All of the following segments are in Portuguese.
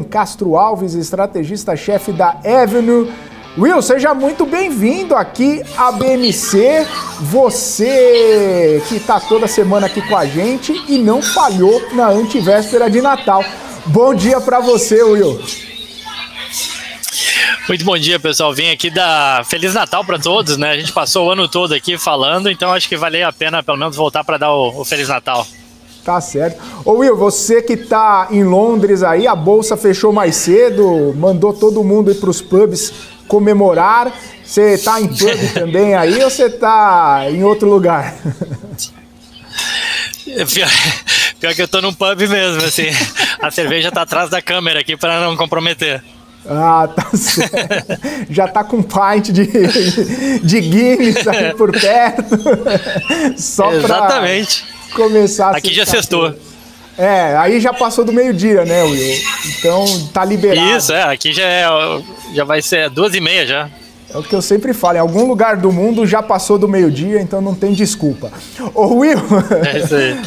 Castro Alves, estrategista-chefe da Avenue. Will, seja muito bem-vindo aqui à BMC. Você que está toda semana aqui com a gente e não falhou na antivéspera de Natal. Bom dia para você, Will. Muito bom dia, pessoal. Vim aqui dar Feliz Natal para todos, né? A gente passou o ano todo aqui falando, então acho que valeu a pena pelo menos voltar para dar o Feliz Natal. Tá certo. Ô Will, você que tá em Londres aí, a bolsa fechou mais cedo, mandou todo mundo ir pros pubs comemorar. Você tá em pub também aí ou você tá em outro lugar? Pior que eu tô num pub mesmo, assim. A cerveja tá atrás da câmera aqui para não comprometer. Ah, tá certo. Já tá com um pint de Guinness aí por perto. Só Exatamente. Começar aqui já sextou. Aí já passou do meio-dia, né, Will? Então tá liberado. Isso, aqui já vai ser 2h30 já. É o que eu sempre falo, em algum lugar do mundo já passou do meio-dia, então não tem desculpa. Ô Will, é isso aí.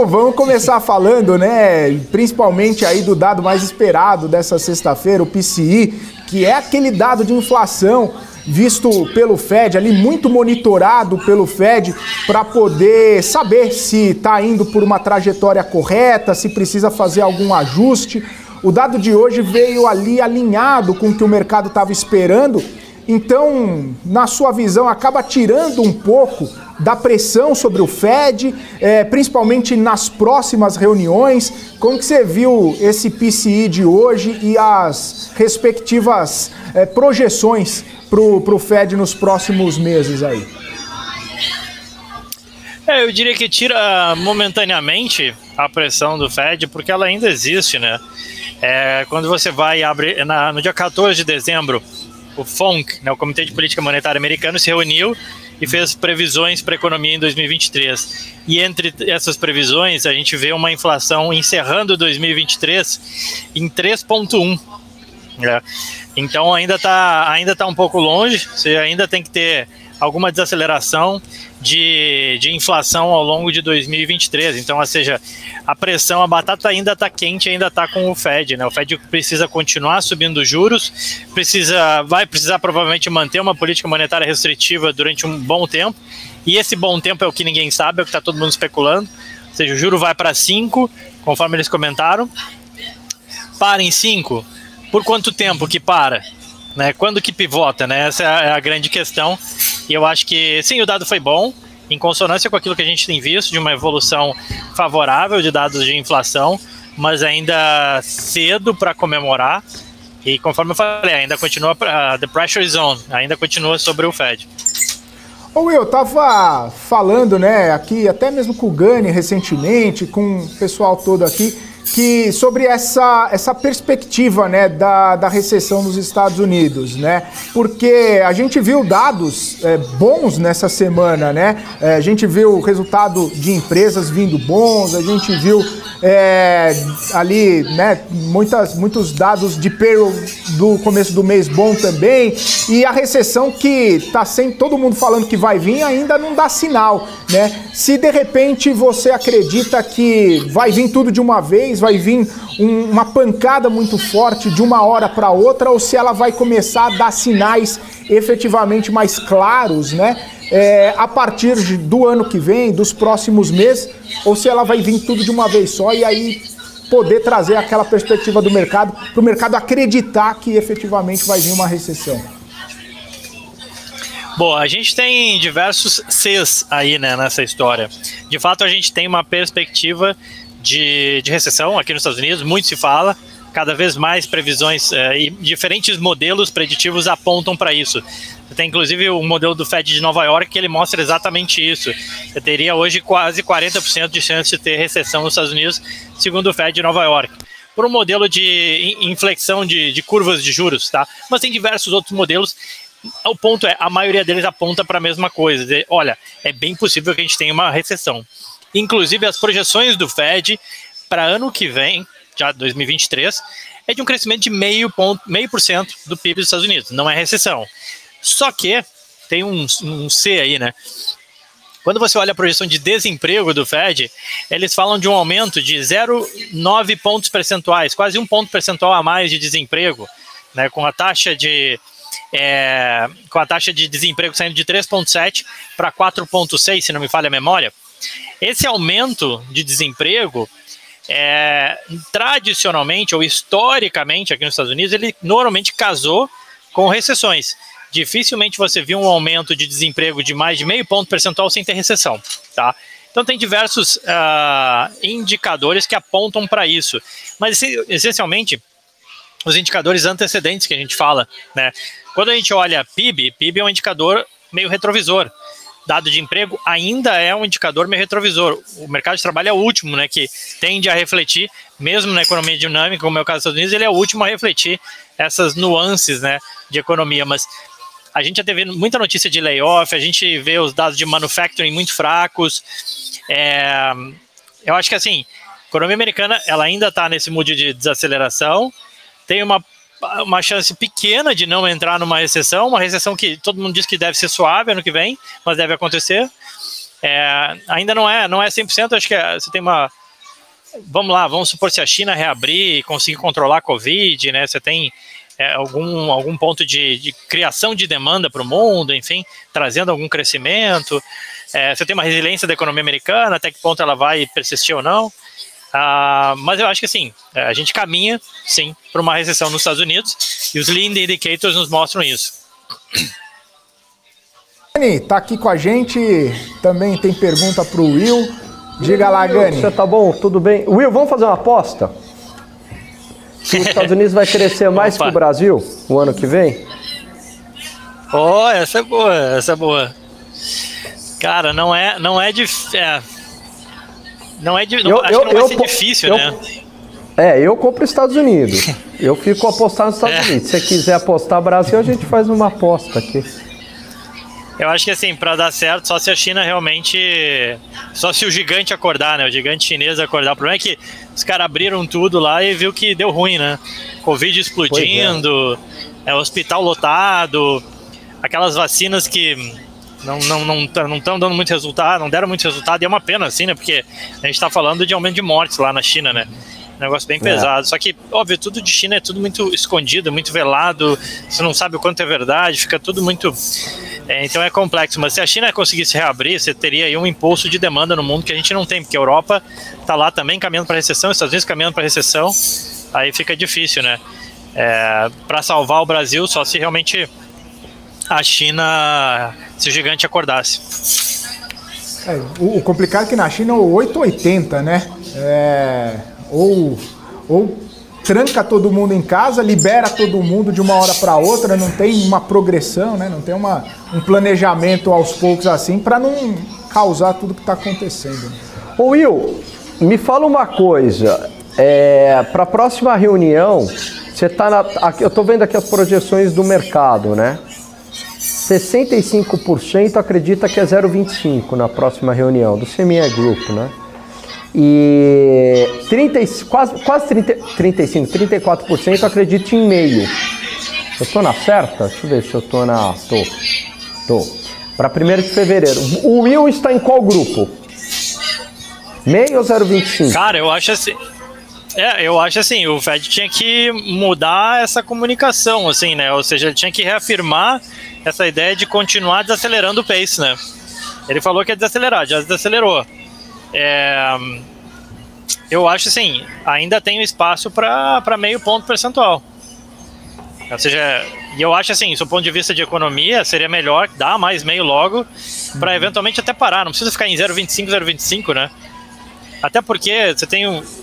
vamos começar falando, né, principalmente aí do dado mais esperado dessa sexta-feira, o PCI, que é aquele dado de inflação visto pelo Fed, ali muito monitorado pelo Fed, para poder saber se está indo por uma trajetória correta, se precisa fazer algum ajuste. O dado de hoje veio ali alinhado com o que o mercado estava esperando, então, na sua visão, acaba tirando um pouco da pressão sobre o Fed, principalmente nas próximas reuniões. Como que você viu esse PCI de hoje e as respectivas projeções para o Fed nos próximos meses aí? Eu diria que tira momentaneamente a pressão do Fed, porque ela ainda existe, né? Quando você vai e abre no dia 14 de dezembro, o FONC, né, o Comitê de Política Monetária Americano, se reuniu e fez previsões para a economia em 2023. E entre essas previsões, a gente vê uma inflação encerrando 2023 em 3,1%. Então ainda tá um pouco longe, você ainda tem que ter alguma desaceleração de inflação ao longo de 2023. Então, ou seja, a pressão, a batata ainda está quente, ainda está com o Fed, né? O Fed precisa continuar subindo juros, vai precisar provavelmente manter uma política monetária restritiva durante um bom tempo, e esse bom tempo é o que ninguém sabe, é o que está todo mundo especulando. Ou seja, o juro vai para 5, conforme eles comentaram. Para em 5, por quanto tempo que para? Né? Quando que pivota? Né? Essa é a grande questão. E eu acho que, sim, o dado foi bom, em consonância com aquilo que a gente tem visto, de uma evolução favorável de dados de inflação, mas ainda cedo para comemorar. E conforme eu falei, ainda continua, the pressure zone, ainda continua sobre o Fed. Ô Will, eu tava falando, né, aqui, até mesmo com o Gani recentemente, com o pessoal todo aqui, que sobre essa perspectiva, né, da recessão nos Estados Unidos, né? Porque a gente viu dados bons nessa semana, né? A gente viu o resultado de empresas vindo bons, a gente viu ali, né, muitos dados de payroll do começo do mês bom também, e a recessão que tá sempre todo mundo falando que vai vir ainda não dá sinal, né? Se de repente você acredita que vai vir tudo de uma vez, vai vir uma pancada muito forte de uma hora para outra, ou se ela vai começar a dar sinais efetivamente mais claros, né? A partir do ano que vem, dos próximos meses, ou se ela vai vir tudo de uma vez só e aí poder trazer aquela perspectiva do mercado, para o mercado acreditar que efetivamente vai vir uma recessão. Bom, a gente tem diversos Cs aí, né, nessa história. De fato, a gente tem uma perspectiva de recessão aqui nos Estados Unidos, muito se fala, cada vez mais previsões e diferentes modelos preditivos apontam para isso. Tem inclusive o modelo do Fed de Nova York que ele mostra exatamente isso. Você teria hoje quase 40% de chance de ter recessão nos Estados Unidos, segundo o Fed de Nova York, por um modelo de inflexão de curvas de juros, tá? Mas tem diversos outros modelos. O ponto é, a maioria deles aponta para a mesma coisa. Olha, é bem possível que a gente tenha uma recessão. Inclusive, as projeções do Fed para ano que vem, já 2023, é de um crescimento de 0,5% do PIB dos Estados Unidos. Não é recessão. Só que tem um C aí, né? Quando você olha a projeção de desemprego do Fed, eles falam de um aumento de 0,9 pontos percentuais, quase 1 ponto percentual a mais de desemprego, né, com a taxa de desemprego saindo de 3,7 para 4,6, se não me falha a memória. Esse aumento de desemprego, tradicionalmente ou historicamente aqui nos Estados Unidos, ele normalmente casou com recessões. Dificilmente você viu um aumento de desemprego de mais de meio ponto percentual sem ter recessão, tá? Então tem diversos indicadores que apontam para isso, mas essencialmente os indicadores antecedentes que a gente fala, né? Quando a gente olha PIB é um indicador meio retrovisor. Dado de emprego ainda é um indicador meio retrovisor. O mercado de trabalho é o último, né, que tende a refletir, mesmo na economia dinâmica, como é o caso dos Estados Unidos, ele é o último a refletir essas nuances, né, de economia. Mas a gente já teve muita notícia de layoff, a gente vê os dados de manufacturing muito fracos. Eu acho que assim, a economia americana ela ainda está nesse mood de desaceleração, tem uma chance pequena de não entrar numa recessão que todo mundo diz que deve ser suave ano que vem, mas deve acontecer. Ainda não é 100%, acho que você tem uma... Vamos supor se a China reabrir e conseguir controlar a Covid, né? Você tem algum ponto de criação de demanda para o mundo, enfim, trazendo algum crescimento. Você tem uma resiliência da economia americana, até que ponto ela vai persistir ou não. Mas eu acho que assim, a gente caminha sim para uma recessão nos Estados Unidos e os leading indicators nos mostram isso. Gani tá aqui com a gente, também tem pergunta para o Will. Diga lá, Gani. Você tá bom? Tudo bem? Will, vamos fazer uma aposta? Que os Estados Unidos vai crescer mais que o Brasil o ano que vem? Essa é boa. Cara, não é difícil. Acho que não vai ser difícil, né? Eu compro os Estados Unidos. Eu fico apostando nos Estados Unidos. Se você quiser apostar Brasil, a gente faz uma aposta aqui. Eu acho que assim, para dar certo, só se a China realmente... Só se o gigante acordar, né? O gigante chinês acordar. O problema é que os caras abriram tudo lá e viu que deu ruim, né? Covid explodindo, hospital lotado, aquelas vacinas que não estão dando muito resultado, não deram muito resultado, e é uma pena, assim, né? Porque a gente está falando de aumento de mortes lá na China, né? Um negócio bem pesado. Só que, óbvio, tudo de China é tudo muito escondido, muito velado, você não sabe o quanto é verdade, fica tudo muito... então é complexo, mas se a China conseguisse reabrir, você teria aí um impulso de demanda no mundo que a gente não tem, porque a Europa está lá também caminhando para recessão, os Estados Unidos caminhando para recessão, aí fica difícil, né? Para salvar o Brasil, só se realmente a China, se o gigante acordasse. O complicado é que na China é o 880, né? Ou tranca todo mundo em casa, libera todo mundo de uma hora para outra, não tem uma progressão, né? Não tem um planejamento aos poucos assim para não causar tudo que está acontecendo. Ô Will, me fala uma coisa, para a próxima reunião, você tá eu estou vendo aqui as projeções do mercado, né? 65% acredita que é 0,25 na próxima reunião do CME Group, né? E 34% acredita em meio. Eu tô na certa? Deixa eu ver se eu tô na... Tô. Para 1º de fevereiro. O Will está em qual grupo? Meio ou 0,25? Cara, eu acho assim, o Fed tinha que mudar essa comunicação, assim, né? Ou seja, ele tinha que reafirmar essa ideia de continuar desacelerando o pace, né? Ele falou que ia desacelerar, já desacelerou. Eu acho assim, ainda tem espaço para meio ponto percentual. Ou seja, e eu acho assim, do ponto de vista de economia, seria melhor dar mais meio logo para eventualmente até parar. Não precisa ficar em 0,25, né? Até porque você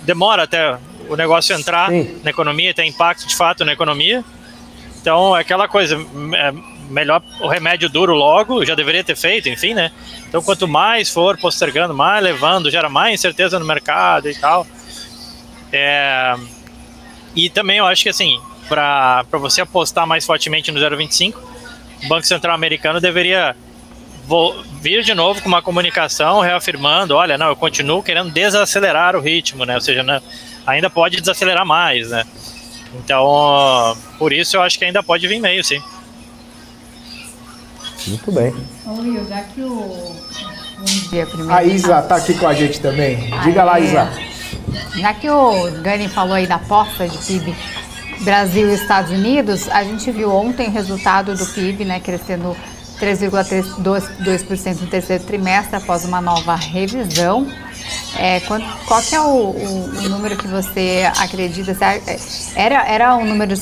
demora até o negócio entrar na economia, ter impacto de fato na economia. Então é aquela coisa, melhor o remédio duro logo, já deveria ter feito, enfim, né? Então quanto mais for postergando, mais levando, gera mais incerteza no mercado e tal. E também eu acho que assim, para você apostar mais fortemente no 0,25, o Banco Central americano deveria vir de novo com uma comunicação reafirmando, olha, não, eu continuo querendo desacelerar o ritmo, né? Ou seja, né, ainda pode desacelerar mais, né? Então, por isso eu acho que ainda pode vir meio, sim. Muito bem. Will, já que Bom dia, primeiro. A Isa está aqui com a gente também. Diga lá, Isa. Já que o Gani falou aí da aposta de PIB Brasil e Estados Unidos, a gente viu ontem o resultado do PIB, né, crescendo 3,2% no terceiro trimestre após uma nova revisão. Qual que é o número que você acredita? Era um número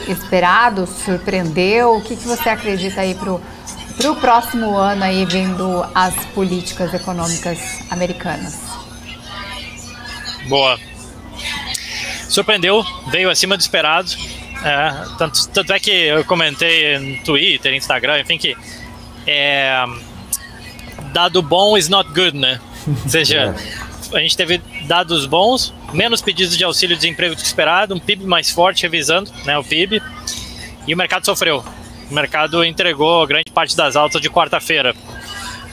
esperado? Surpreendeu? O que você acredita aí para o próximo ano, aí, vendo as políticas econômicas americanas? Boa. Surpreendeu, veio acima do esperado. Tanto é que eu comentei no Twitter, Instagram, enfim, que dado bom is not good, né? Ou seja, a gente teve dados bons, menos pedidos de auxílio-desemprego do que esperado, um PIB mais forte revisando, né, o PIB, e o mercado sofreu. O mercado entregou grande parte das altas de quarta-feira.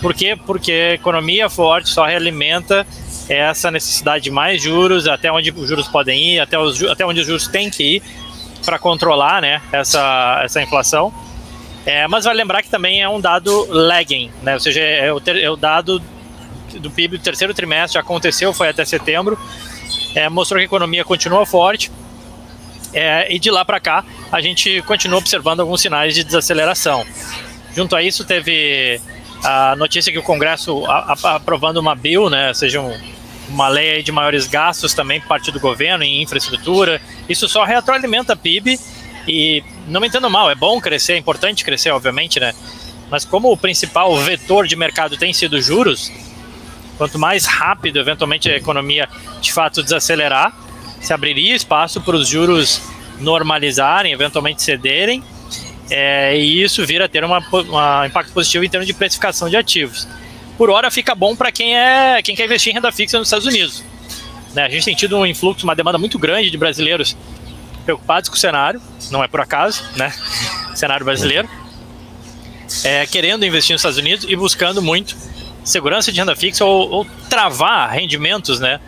Por quê? Porque a economia forte só realimenta essa necessidade de mais juros, até onde os juros podem ir, até onde os juros têm que ir para controlar, né, essa inflação. Mas vale lembrar que também é um dado lagging, né, ou seja, é o dado do PIB do terceiro trimestre, já aconteceu, foi até setembro, mostrou que a economia continua forte, e de lá para cá a gente continua observando alguns sinais de desaceleração. Junto a isso, teve a notícia que o Congresso aprovando uma bill, né, ou seja, uma lei de maiores gastos também por parte do governo em infraestrutura. Isso só retroalimenta a PIB, e não me entendo mal, é bom crescer, é importante crescer, obviamente, né? Mas como o principal vetor de mercado tem sido juros, quanto mais rápido, eventualmente, a economia de fato desacelerar, se abriria espaço para os juros normalizarem, eventualmente cederem, e isso vir a ter um impacto positivo em termos de precificação de ativos. Por hora fica bom para quem quer investir em renda fixa nos Estados Unidos, né? A gente tem tido um influxo, uma demanda muito grande de brasileiros preocupados com o cenário, não é por acaso, né? Cenário brasileiro, querendo investir nos Estados Unidos e buscando muito segurança de renda fixa ou travar rendimentos, né,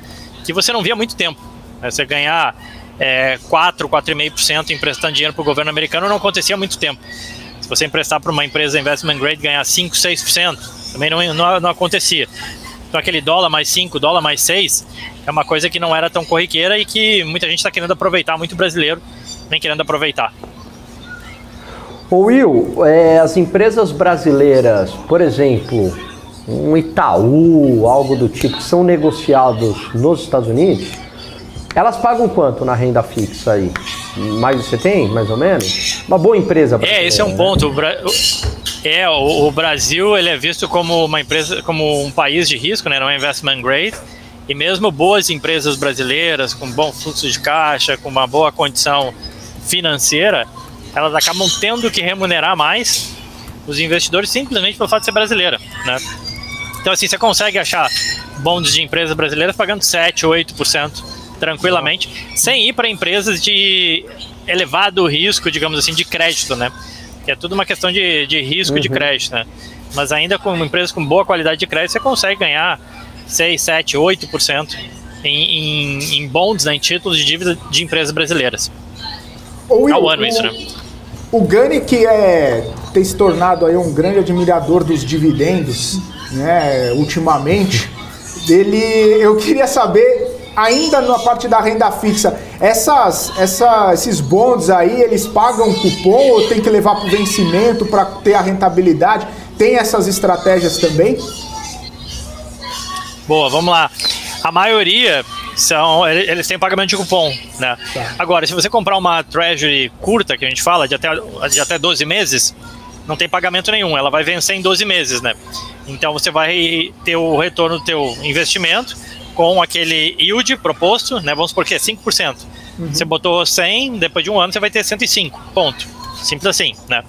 que você não via há muito tempo. Você ganhar 4,5% emprestando dinheiro para o governo americano não acontecia há muito tempo. Se você emprestar para uma empresa investment grade, ganhar 5%, 6%, também não acontecia. Então aquele dólar mais 5, dólar mais 6, é uma coisa que não era tão corriqueira e que muita gente está querendo aproveitar, muito brasileiro vem querendo aproveitar. Ô Will, as empresas brasileiras, por exemplo, um Itaú, algo do tipo, que são negociados nos Estados Unidos, elas pagam quanto na renda fixa aí? Mais você tem, mais ou menos? Uma boa empresa brasileira. Esse é um ponto. O Brasil, ele é visto como uma empresa, como um país de risco, né, não é investment grade, e mesmo boas empresas brasileiras com bom fluxo de caixa, com uma boa condição financeira, elas acabam tendo que remunerar mais os investidores simplesmente pelo fato de ser brasileira, né? Então, assim, você consegue achar bonds de empresas brasileiras pagando 7%, 8% tranquilamente, sem ir para empresas de elevado risco, digamos assim, de crédito, né? Que é tudo uma questão de risco de crédito, né? Mas ainda com empresas com boa qualidade de crédito, você consegue ganhar 6%, 7%, 8% em bonds, né, em títulos de dívida de empresas brasileiras. Ao ano isso, né? O Gani, que tem se tornado aí um grande admirador dos dividendos, né, ultimamente, eu queria saber, ainda na parte da renda fixa, esses bonds aí, eles pagam cupom ou tem que levar para o vencimento para ter a rentabilidade? Tem essas estratégias também? Boa, vamos lá. A maioria eles têm pagamento de cupom, né? Tá. Agora, se você comprar uma Treasury curta, que a gente fala, de até 12 meses, não tem pagamento nenhum, ela vai vencer em 12 meses, né? Então você vai ter o retorno do teu investimento com aquele yield proposto, né? Vamos supor que é 5%. Você botou 100, depois de um ano você vai ter 105, ponto. Simples assim, né?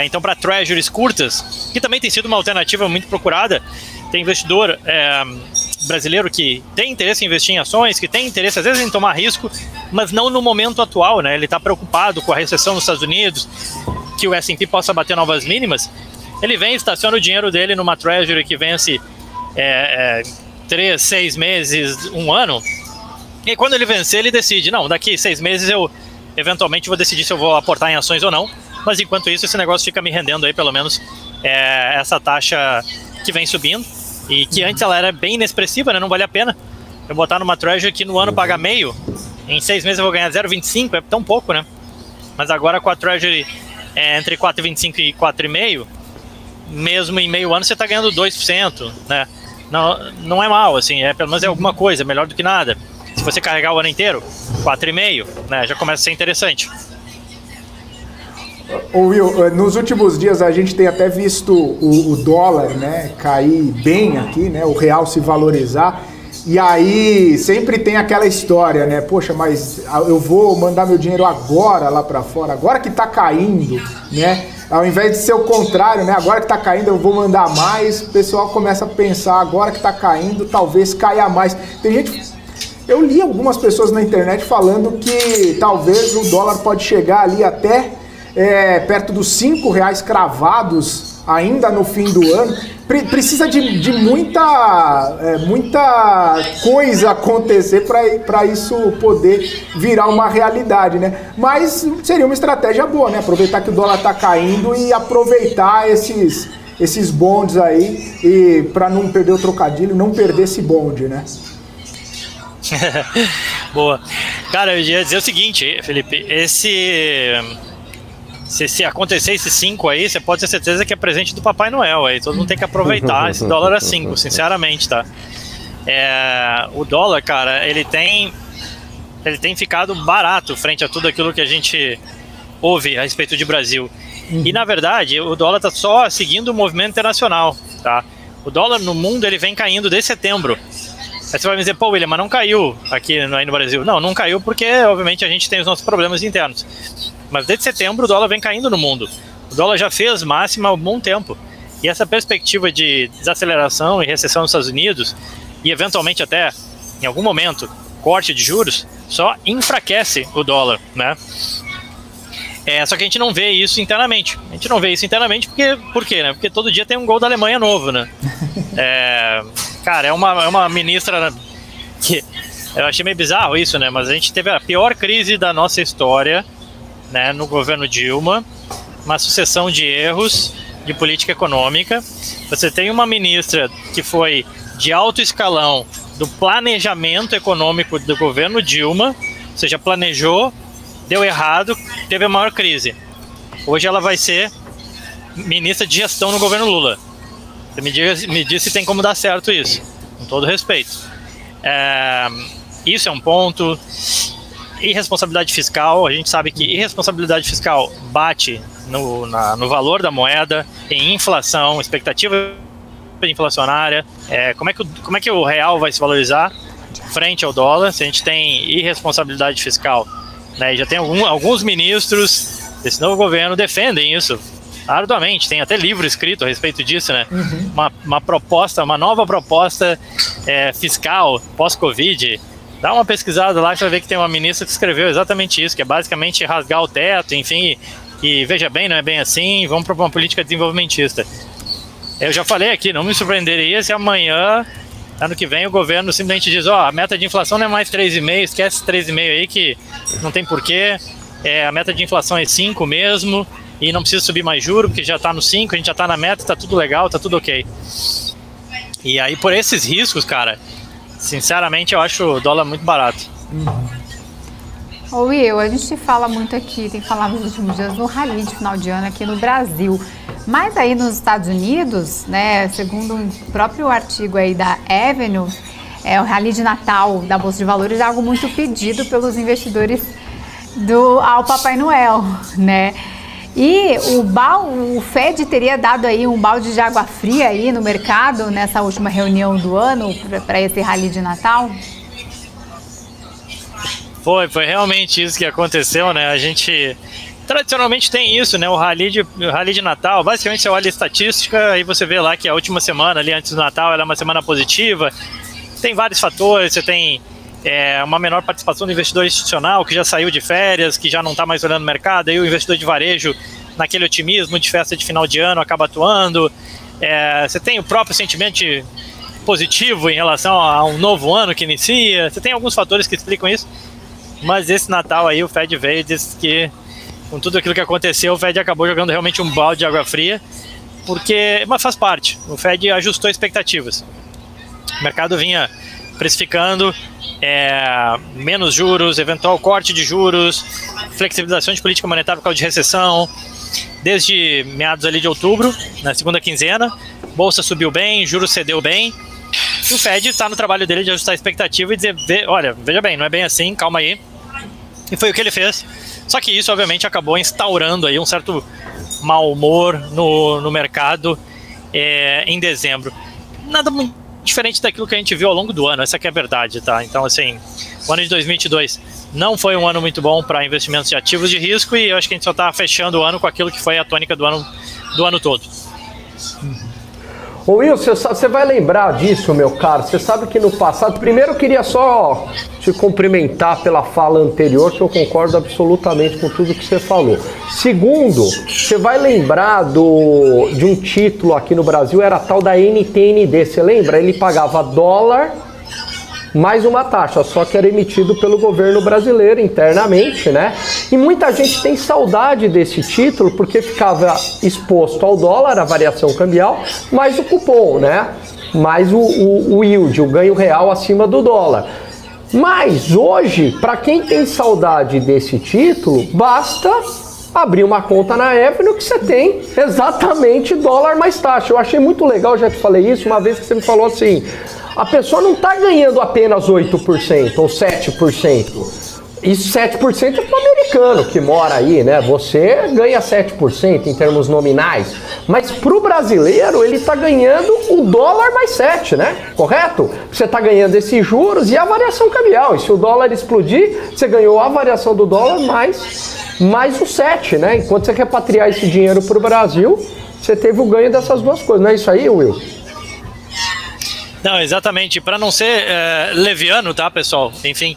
Então, para Treasuries curtas, que também tem sido uma alternativa muito procurada, tem investidor brasileiro que tem interesse em investir em ações, que tem interesse às vezes em tomar risco, mas não no momento atual, né? Ele está preocupado com a recessão nos Estados Unidos, que o S&P possa bater novas mínimas. Ele vem e estaciona o dinheiro dele numa Treasury que vence 3, 6 meses, um ano, e quando ele vencer, ele decide, não, daqui 6 meses eu eventualmente vou decidir se eu vou aportar em ações ou não, mas enquanto isso esse negócio fica me rendendo aí pelo menos essa taxa que vem subindo, e que antes ela era bem inexpressiva, né? Não vale a pena eu botar numa Treasury que no ano paga meio, em 6 meses eu vou ganhar 0,25, é tão pouco, né? Mas agora com a Treasury entre 4,25 e 4,5, mesmo em meio ano você está ganhando 2%, né? Não é mal, assim, pelo menos é alguma coisa, melhor do que nada. Se você carregar o ano inteiro, 4,5, né? Já começa a ser interessante. Ô Will, nos últimos dias a gente tem até visto o dólar, né, cair bem aqui, né, o real se valorizar, e aí sempre tem aquela história, né, poxa, mas eu vou mandar meu dinheiro agora lá para fora, agora que tá caindo, né, ao invés de ser o contrário, né, agora que tá caindo eu vou mandar mais, o pessoal começa a pensar, agora que tá caindo talvez caia mais. Tem gente... Eu li algumas pessoas na internet falando que talvez o dólar pode chegar ali até perto dos R$5 cravados ainda no fim do ano. Precisa de muita coisa acontecer para isso poder virar uma realidade, né? Mas seria uma estratégia boa, né? Aproveitar que o dólar está caindo e aproveitar esses bondes aí, e para não perder o trocadilho, não perder esse bonde, né? Boa. Cara, eu ia dizer o seguinte, Felipe, se acontecer esse 5 aí, você pode ter certeza que é presente do Papai Noel aí, todo mundo tem que aproveitar esse dólar a 5, sinceramente, tá? O dólar, cara, ele tem ficado barato frente a tudo aquilo que a gente ouve a respeito de Brasil. E na verdade, o dólar tá só seguindo o movimento internacional, tá? O dólar no mundo, ele vem caindo desde setembro. Aí você vai me dizer, pô, William, mas não caiu aqui aí no Brasil. Não caiu porque, obviamente, a gente tem os nossos problemas internos. Mas desde setembro o dólar vem caindo no mundo. O dólar já fez máxima há um bom tempo. E essa perspectiva de desaceleração e recessão nos Estados Unidos, e eventualmente até, em algum momento, corte de juros, só enfraquece o dólar, né? Só que a gente não vê isso internamente. A gente não vê isso internamente por quê, né? Porque todo dia tem um gol da Alemanha novo, né? Cara, é uma ministra que... Eu achei meio bizarro isso, né? Mas a gente teve a pior crise da nossa história, né, no governo Dilma, uma sucessão de erros de política econômica. Você tem uma ministra que foi de alto escalão do planejamento econômico do governo Dilma, ou seja, planejou, deu errado, teve a maior crise. Hoje ela vai ser ministra de gestão no governo Lula. Você me diz se tem como dar certo isso, com todo respeito. Isso é um ponto. Irresponsabilidade fiscal, a gente sabe que irresponsabilidade fiscal bate no valor da moeda, em inflação, expectativa inflacionária. Como é que o real vai se valorizar frente ao dólar se a gente tem irresponsabilidade fiscal, né? E já tem alguns ministros desse novo governo defendem isso arduamente, tem até livro escrito a respeito disso, né? Uma nova proposta fiscal pós-Covid. Dá uma pesquisada lá, você vai ver que tem uma ministra que escreveu exatamente isso, que é basicamente rasgar o teto, enfim, e veja bem, não é bem assim, vamos para uma política desenvolvimentista. Eu já falei aqui, não me surpreenderia se amanhã, ano que vem, o governo simplesmente diz, a meta de inflação não é mais 3,5, esquece 3,5 aí que não tem porquê, a meta de inflação é 5 mesmo, e não precisa subir mais juro, porque já está no 5, a gente já está na meta, está tudo legal, está tudo ok. E aí, por esses riscos, cara, sinceramente, eu acho o dólar muito barato. Ô Will, a gente fala muito aqui, tem falado nos últimos dias no rally de final de ano aqui no Brasil. Mas aí nos Estados Unidos, né, segundo o próprio artigo aí da Avenue, o rally de Natal da Bolsa de Valores é algo muito pedido pelos investidores ao Papai Noel, né? E o Fed teria dado aí um balde de água fria aí no mercado nessa última reunião do ano para esse rally de Natal? Foi realmente isso que aconteceu, né? A gente tradicionalmente tem isso, né? O rally de Natal, basicamente você olha a estatística e você vê lá que a última semana ali antes do Natal ela é uma semana positiva. Tem vários fatores, você tem uma menor participação do investidor institucional que já saiu de férias, que já não está mais olhando o mercado, aí o investidor de varejo, naquele otimismo de festa de final de ano, acaba atuando. Você tem o próprio sentimento positivo em relação a um novo ano que inicia, você tem alguns fatores que explicam isso, mas esse Natal aí o Fed veio e disse que com tudo aquilo que aconteceu, o Fed acabou jogando realmente um balde de água fria. mas faz parte. O Fed ajustou expectativas. O mercado vinha precificando menos juros, eventual corte de juros, flexibilização de política monetária por causa de recessão, desde meados ali de outubro, na segunda quinzena. Bolsa subiu bem, juros cedeu bem. E o Fed está no trabalho dele de ajustar a expectativa e dizer, olha, veja bem, não é bem assim, calma aí. E foi o que ele fez. Só que isso, obviamente, acabou instaurando aí um certo mau humor no mercado em dezembro. Nada muito diferente daquilo que a gente viu ao longo do ano, essa que é a verdade, tá? Então, assim, o ano de 2022 não foi um ano muito bom para investimentos de ativos de risco e eu acho que a gente só está fechando o ano com aquilo que foi a tônica do ano todo. Ô Will, você vai lembrar disso, meu caro. Você sabe que no passado... Primeiro eu queria só te cumprimentar pela fala anterior, que eu concordo absolutamente com tudo que você falou. Segundo, você vai lembrar de um título aqui no Brasil, era a tal da NTND. Você lembra? Ele pagava dólar mais uma taxa, só que era emitido pelo governo brasileiro internamente, né? E muita gente tem saudade desse título porque ficava exposto ao dólar, a variação cambial, mais o cupom, né? Mais o yield, o ganho real acima do dólar. Mas hoje, para quem tem saudade desse título, basta abrir uma conta na Avenue que você tem exatamente dólar mais taxa. Eu achei muito legal, já te falei isso, uma vez que você me falou assim, a pessoa não está ganhando apenas 8% ou 7%. Isso 7% é para o americano que mora aí, né? Você ganha 7% em termos nominais, mas para o brasileiro ele está ganhando o dólar mais 7, né? Correto? Você está ganhando esses juros e a variação cambial. E se o dólar explodir, você ganhou a variação do dólar mais o 7, né? Enquanto você repatriar esse dinheiro para o Brasil, você teve o ganho dessas duas coisas. Não é isso aí, Will? Não, exatamente. Para não ser leviano, tá, pessoal? Enfim,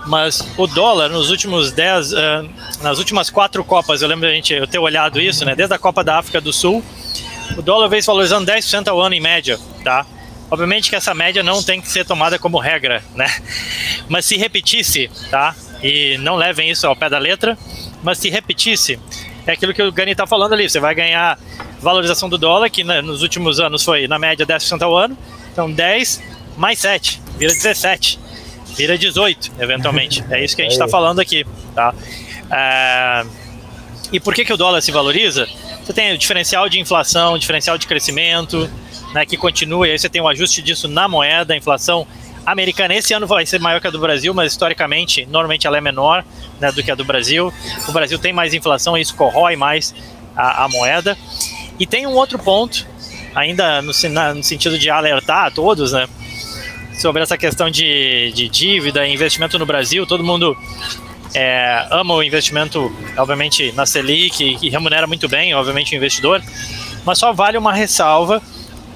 mas o dólar nos últimos nas últimas 4 Copas, eu lembro eu ter olhado isso, né? Desde a Copa da África do Sul, o dólar vem se valorizando 10% ao ano em média, tá? Obviamente que essa média não tem que ser tomada como regra, né? Mas se repetisse, tá? E não levem isso ao pé da letra, mas se repetisse, é aquilo que o Gani está falando ali, você vai ganhar valorização do dólar, que nos últimos anos foi na média 10% ao ano, então 10 mais 7, vira 17, vira 18, eventualmente. É isso que a gente está falando aqui, tá? E por que o dólar se valoriza? Você tem o diferencial de inflação, o diferencial de crescimento, né, que continua, e aí você tem um ajuste disso na moeda, a inflação americana esse ano vai ser maior que a do Brasil, mas historicamente, normalmente ela é menor, né, do que a do Brasil. O Brasil tem mais inflação e isso corrói mais a moeda. E tem um outro ponto, ainda no sentido de alertar a todos, né, sobre essa questão de dívida e investimento no Brasil. Todo mundo ama o investimento, obviamente, na Selic, que remunera muito bem, obviamente, o investidor, mas só vale uma ressalva,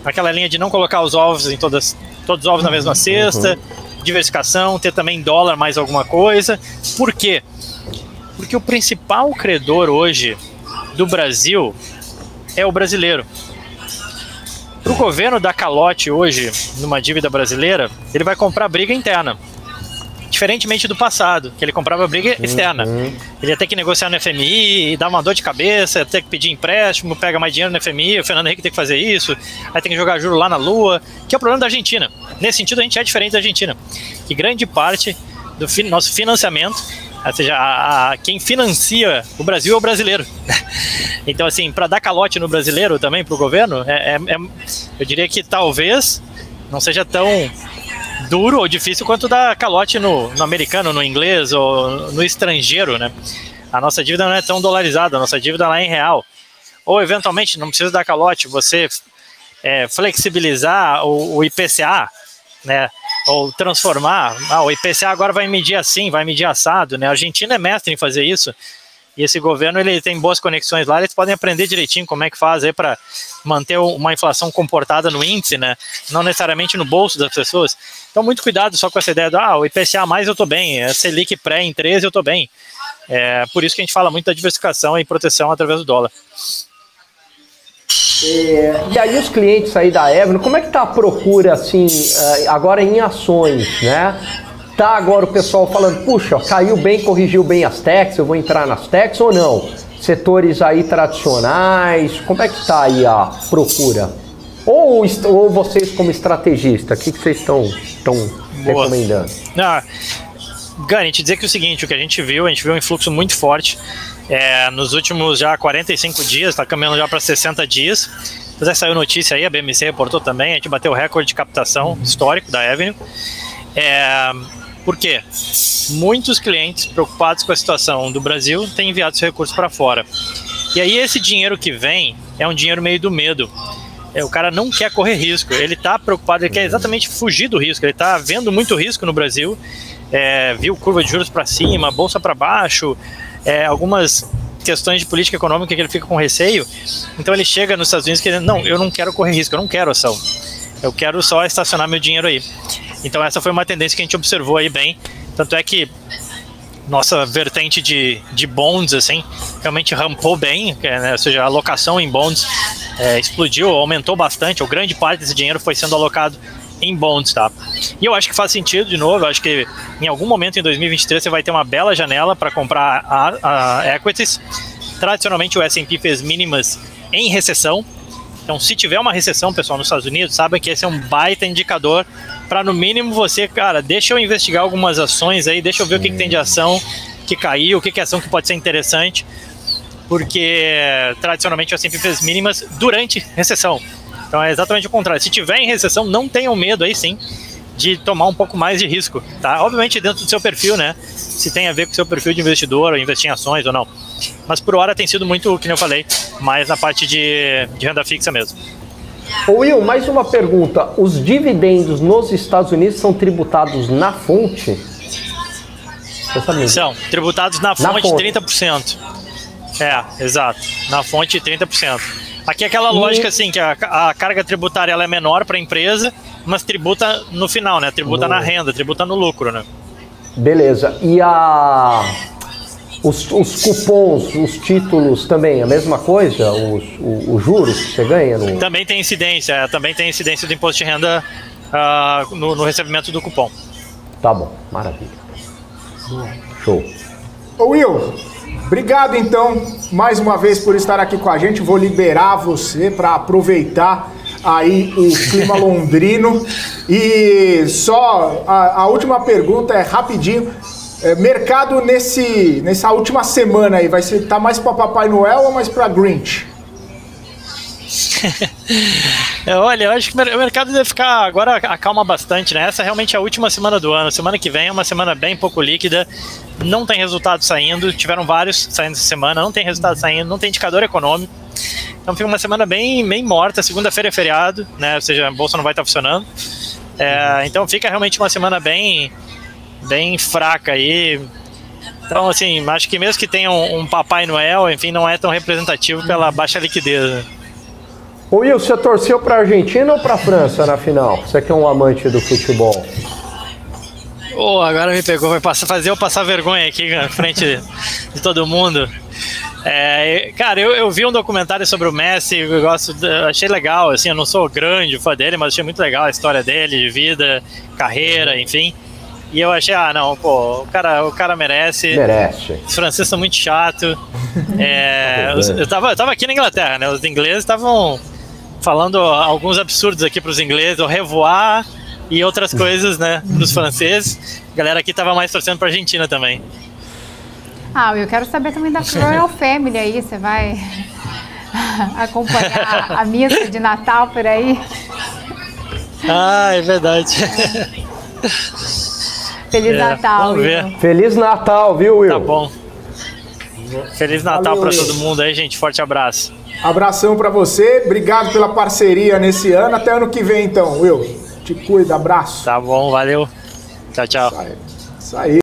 aquela linha de não colocar os ovos em todos os ovos na mesma cesta, diversificação, ter também dólar mais alguma coisa. Por quê? Porque o principal credor hoje do Brasil é o brasileiro. Para o governo dar calote hoje numa dívida brasileira, ele vai comprar briga interna. Diferentemente do passado, que ele comprava briga externa. Ele ia ter que negociar no FMI, dar uma dor de cabeça, ia ter que pedir empréstimo, pega mais dinheiro no FMI, o Fernando Henrique tem que fazer isso, aí tem que jogar juro lá na Lua, que é o problema da Argentina. Nesse sentido, a gente é diferente da Argentina, que grande parte do nosso financiamento, ou seja, quem financia o Brasil é o brasileiro. Então, assim, para dar calote no brasileiro também, para o governo, eu diria que talvez não seja tão duro ou difícil quanto dar calote no americano, no inglês ou no estrangeiro, né? A nossa dívida não é tão dolarizada, a nossa dívida lá é em real. Ou, eventualmente, não precisa dar calote, você flexibilizar o IPCA, né? Ou transformar, o IPCA agora vai medir assim, vai medir assado, né? A Argentina é mestre em fazer isso, e esse governo ele tem boas conexões lá, eles podem aprender direitinho como é que faz aí para manter uma inflação comportada no índice, né? Não necessariamente no bolso das pessoas. Então, muito cuidado só com essa ideia do o IPCA mais eu tô bem, a Selic pré em 13 eu tô bem. Por isso que a gente fala muito da diversificação e proteção através do dólar. E aí os clientes aí da Avenue, como é que tá a procura assim, agora em ações, né? Tá agora o pessoal falando, puxa, caiu bem, corrigiu bem as techs, eu vou entrar nas techs ou não? setores aí tradicionais? Como é que está aí a procura? Ou vocês como estrategista, o que vocês estão recomendando? Gani, te dizer que é o seguinte, o que a gente viu um influxo muito forte nos últimos já 45 dias, está caminhando já para 60 dias. Já saiu notícia aí, a BMC reportou também, a gente bateu o recorde de captação histórico da Avenue. Por quê? Muitos clientes preocupados com a situação do Brasil têm enviado seus recursos para fora. E aí esse dinheiro que vem é um dinheiro meio do medo. O cara não quer correr risco, ele está preocupado, ele quer exatamente fugir do risco, ele está vendo muito risco no Brasil, viu curva de juros para cima, bolsa para baixo, algumas questões de política econômica que ele fica com receio, então ele chega nos Estados Unidos querendo, não, eu não quero correr risco, eu não quero ação, eu quero só estacionar meu dinheiro aí. Então essa foi uma tendência que a gente observou aí bem, tanto é que nossa vertente de bonds, assim, realmente rampou bem, né? Ou seja, a alocação em bonds explodiu, aumentou bastante, ou grande parte desse dinheiro foi sendo alocado em bonds, tá? E eu acho que faz sentido, de novo, eu acho que em algum momento em 2023 você vai ter uma bela janela para comprar a equities. Tradicionalmente o S&P fez mínimas em recessão, então se tiver uma recessão, pessoal, nos Estados Unidos, sabe que esse é um baita indicador para no mínimo você, cara, deixa eu investigar algumas ações aí, deixa eu ver o que tem de ação que caiu, o que é ação que pode ser interessante, porque tradicionalmente o S&P fez mínimas durante recessão. Então é exatamente o contrário. Se tiver em recessão, não tenham medo aí sim de tomar um pouco mais de risco, tá? Obviamente dentro do seu perfil, né? Se tem a ver com o seu perfil de investidor, ou investir em ações ou não. Mas por hora tem sido muito, que nem eu falei, mais na parte de renda fixa mesmo. Ô Will, mais uma pergunta. Os dividendos nos Estados Unidos são tributados na fonte? São tributados na fonte 30%. Exato. Na fonte 30%. Aqui é aquela lógica assim, que a carga tributária ela é menor para a empresa, mas tributa no final, né? Tributa na renda, tributa no lucro, né? Beleza. E os cupons, os títulos também, a mesma coisa? Os juros que você ganha? Também tem incidência do imposto de renda no recebimento do cupom. Tá bom, maravilha. Show. Ô Will, obrigado então mais uma vez por estar aqui com a gente. Vou liberar você para aproveitar aí o clima londrino. E só a última pergunta é rapidinho. Mercado nessa última semana aí, vai estar mais para Papai Noel ou mais para Grinch? Olha, eu acho que o mercado deve ficar agora, acalma bastante, né? Essa é realmente a última semana do ano. Semana que vem é uma semana bem pouco líquida, não tem resultado saindo, tiveram vários saindo essa semana, não tem resultado saindo, não tem indicador econômico. Então fica uma semana bem morta. Segunda-feira é feriado, né? Ou seja, a bolsa não vai estar funcionando. Então fica realmente uma semana bem fraca aí. Então, assim, acho que mesmo que tenha um Papai Noel, enfim, não é tão representativo pela baixa liquidez, né? Ô Will, você torceu para a Argentina ou para a França na final? Você que é um amante do futebol. Agora me pegou, vai fazer eu passar vergonha aqui na frente de todo mundo. Cara, eu vi um documentário sobre o Messi, achei legal, assim, eu não sou grande fã dele, mas achei muito legal a história dele, de vida, carreira, enfim. E eu achei, o cara merece. Merece. Os franceses são muito chatos. Eu tava aqui na Inglaterra, né? Os ingleses estavam falando alguns absurdos aqui pros ingleses, o revoar e outras coisas, né, pros franceses. A galera aqui tava mais torcendo pra Argentina também. Eu quero saber também da Royal Family aí, você vai acompanhar a missa de Natal por aí? É verdade. Feliz Natal, vamos ver. Will. Feliz Natal, viu, Will? Tá bom. Feliz Natal para todo mundo aí, gente. Forte abraço. Abração para você. Obrigado pela parceria nesse ano. Até ano que vem, então, Will. Te cuida. Abraço. Tá bom, valeu. Tchau, tchau. Isso aí.